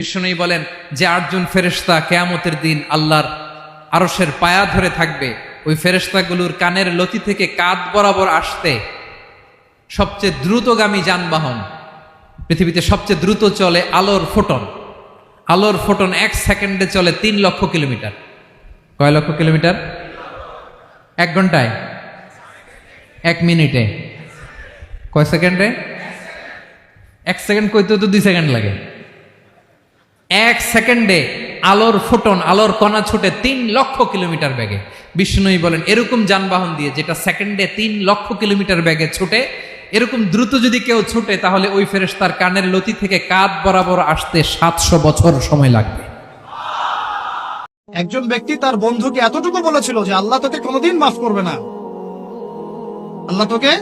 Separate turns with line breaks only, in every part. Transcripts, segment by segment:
বিষ্ণু বলেন যে 8 জন ফেরেশতা কিয়ামতের দিন আল্লাহর আরশের পায়া ধরে থাকবে, ওই ফেরেশতাগুলোর কানের লতি থেকে কাঁধ বরাবর আসতে সবচেয়ে দ্রুতগামী যানবাহন, পৃথিবীতে সবচেয়ে দ্রুত চলে আলোর ফোটন। আলোর ফোটন 1 সেকেন্ডে চলে 3 লক্ষ কিলোমিটার। কয় লক্ষ কিলোমিটার? 1 ঘন্টায়? 1 মিনিটে? কয় সেকেন্ডে? 1 সেকেন্ড কইতে তো 2 সেকেন্ড লাগে। 1 সেকেন্ডে আলোর ফোটন, আলোর কণা ছুটে 3 লক্ষ কিলোমিটার বেগে। বিষ্ণু বলেন এরকম যানবাহন দিয়ে যেটা সেকেন্ডে 3 লক্ষ কিলোমিটার বেগে ছুটে, এরকম দ্রুত যদি কেউ ছুটে তাহলে ওই ফেরেশতার কানের লতি থেকে কাঁধ বরাবর আসতে 700 বছর সময় লাগবে।
একজন ব্যক্তি তার বন্ধুকে এতটুকু বলেছিল যে আল্লাহ তোকে কোনোদিন মাফ করবে না, আল্লাহ তোকে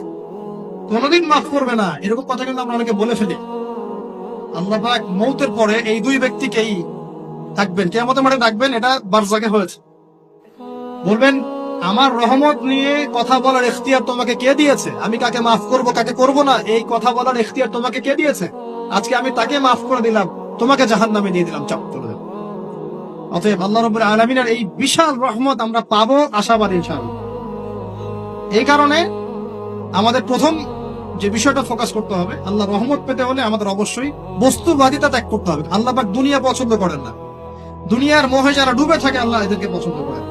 কোনোদিন মাফ করবে না। এরকম কথা কিন্তু আমরা অনেকে বলে ফেলি। আল্লাহ পাক মৌতের পরে এই দুই ব্যক্তিকেই থাকবেন, কিয়ামতের মাঠে ডাকবেন। এটা বারজাকে হয়েছে। বলবেন আমার রহমত নিয়ে কথা বলার ইখতিয়ার তোমাকে কে দিয়েছে? আমি কাকে মাফ করব কাকে করব না এই কথা বলার ইখতিয়ার তোমাকে কে দিয়েছে? আজকে আমি তাকে মাফ করে দিলাম, তোমাকে জাহান্নামে দিয়ে দিলাম, চাপ করে দিলাম। অতএব আল্লাহ রাব্বুল আলামিনের এই বিশাল রহমত আমরা পাবো, আশাবাদী ইনশাআল্লাহ। এই কারণে আমাদের প্রথম যে বিষয়টা ফোকাস করতে হবে, আল্লাহ রহমত পেতে হলে আমাদের অবশ্যই বস্তুবাদিতা ত্যাগ করতে হবে। আল্লাহ পাক দুনিয়া পছন্দ করেন না। দুনিয়ার মোহে যারা ডুবে থাকে আল্লাহ এদেরকে পছন্দ করেন।